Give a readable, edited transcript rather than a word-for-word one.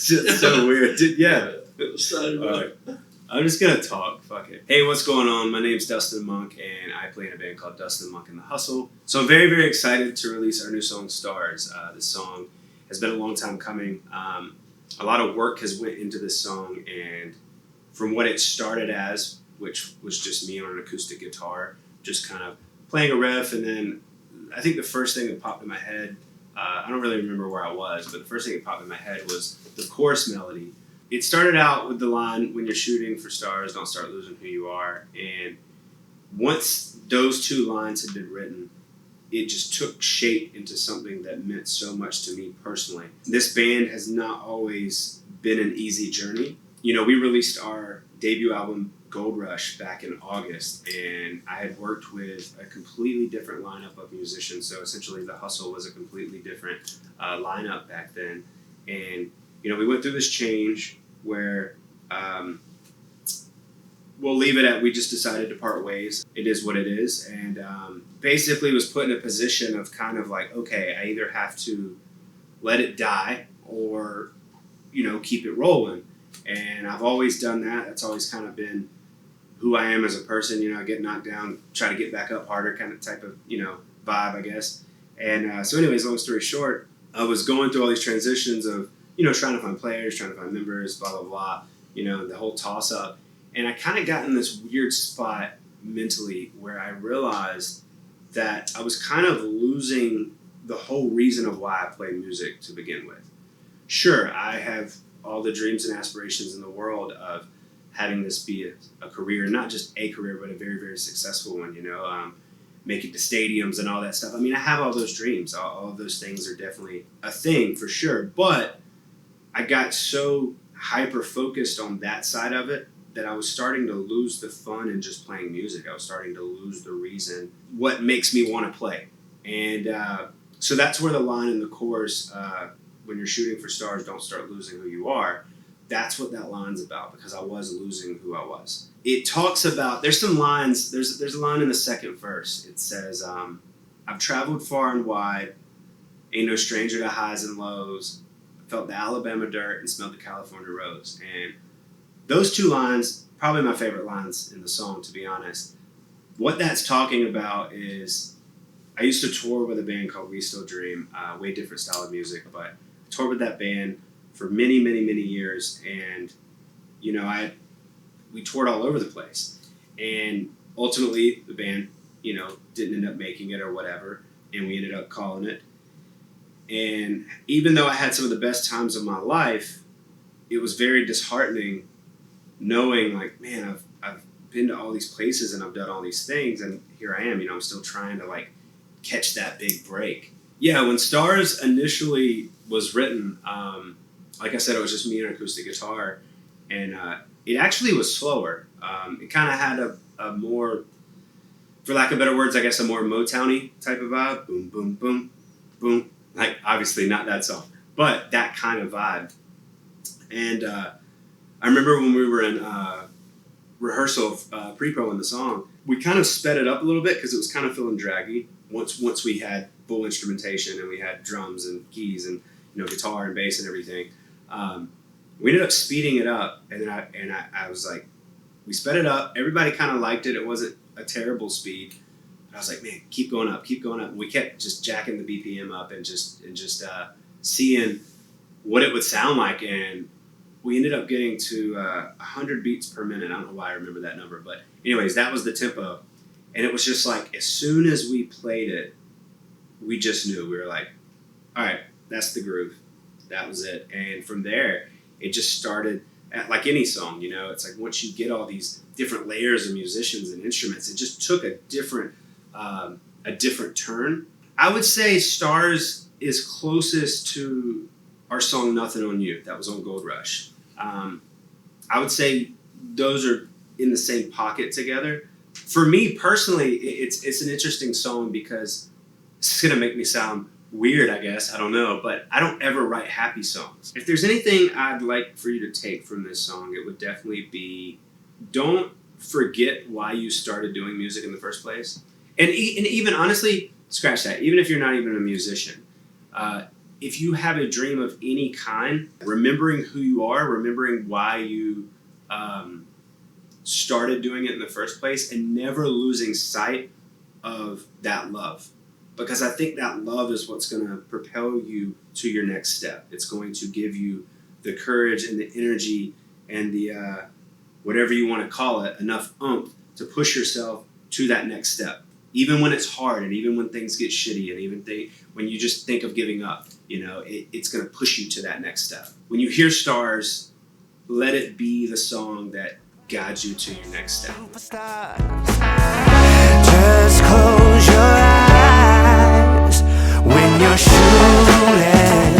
just so weird. Yeah. It was so I'm just going to talk. Fuck it. Hey, what's going on? My name's Dustin Monk, and I play in a band called Dustin Monk and the Hustle. So I'm very, very excited to release our new song, Stars. This song has been a long time coming. A lot of work has went into this song, and from what it started as, which was just me on an acoustic guitar, just kind of playing a riff, and then I think the first thing that popped in my head, I don't really remember where I was, but the first thing that popped in my head was the chorus melody. It started out with the line, when you're shooting for stars, don't start losing who you are. And once those two lines had been written, it just took shape into something that meant so much to me personally. This band has not always been an easy journey. You know, we released our debut album, Gold Rush, back in August, and I had worked with a completely different lineup of musicians. So essentially the Hustle was a completely different lineup back then. And you know, we went through this change where we'll leave it at we just decided to part ways. It is what it is. And basically was put in a position of kind of like, okay, I either have to let it die or, you know, keep it rolling. And I've always done that. That's always kind of been who I am as a person. You know, I get knocked down, try to get back up harder kind of type of, you know, vibe, I guess. And so anyways, long story short, I was going through all these transitions of, you know, trying to find players, trying to find members, blah, blah, blah, you know, the whole toss-up. And I kind of got in this weird spot mentally where I realized that I was kind of losing the whole reason of why I play music to begin with. Sure, I have all the dreams and aspirations in the world of having this be a career, not just a career, but a very, very successful one, you know, make it to stadiums and all that stuff. I mean, I have all those dreams. All of those things are definitely a thing for sure, but I got so hyper-focused on that side of it that I was starting to lose the fun in just playing music. I was starting to lose the reason, what makes me want to play. And so that's where the line in the chorus, when you're shooting for stars, don't start losing who you are, that's what that line's about, because I was losing who I was. It talks about, there's some lines, there's a line in the second verse. It says, I've traveled far and wide, ain't no stranger to highs and lows, felt the Alabama dirt and smelled the California rose. And those two lines, probably my favorite lines in the song, to be honest. What that's talking about is, I used to tour with a band called We Still Dream, way different style of music, but I toured with that band for many, many, many years. And, you know, we toured all over the place. And ultimately, the band, you know, didn't end up making it or whatever, and we ended up calling it. And even though I had some of the best times of my life, it was very disheartening knowing, like, man, I've been to all these places and I've done all these things, and here I am, you know, I'm still trying to, like, catch that big break. Yeah, when Stars initially was written, like I said, it was just me and an acoustic guitar, and it actually was slower. It kind of had a more, for lack of better words, I guess, a more Motown-y type of vibe. Boom, boom, boom, boom. Like, obviously not that song, but that kind of vibe. And I remember when we were in rehearsal of pre-pro in the song, we kind of sped it up a little bit because it was kind of feeling draggy once we had full instrumentation and we had drums and keys and, you know, guitar and bass and everything. We ended up speeding it up, and then I was like, we sped it up. Everybody kind of liked it. It wasn't a terrible speed. I was like, man, keep going up. And we kept just jacking the BPM up and just seeing what it would sound like. And we ended up getting to 100 beats per minute. I don't know why I remember that number. But anyways, that was the tempo. And it was just like, as soon as we played it, we just knew. We were like, all right, that's the groove. That was it. And from there, it just started, like any song, you know, it's like once you get all these different layers of musicians and instruments, it just took a different turn. I would say Stars is closest to our song Nothing on You. That was on Gold Rush. I would say those are in the same pocket together. For me personally, it's an interesting song because it's going to make me sound weird, I guess. I don't know. But I don't ever write happy songs. If there's anything I'd like for you to take from this song, it would definitely be, don't forget why you started doing music in the first place. And even honestly, scratch that. Even if you're not even a musician, if you have a dream of any kind, remembering who you are, remembering why you started doing it in the first place, and never losing sight of that love. Because I think that love is what's going to propel you to your next step. It's going to give you the courage and the energy and the whatever you want to call it, enough oomph to push yourself to that next step. Even when it's hard, and even when things get shitty, and even when you just think of giving up, it's going to push you to that next step. When you hear Stars, let it be the song that guides you to your next step. Just close your eyes when you're shooting.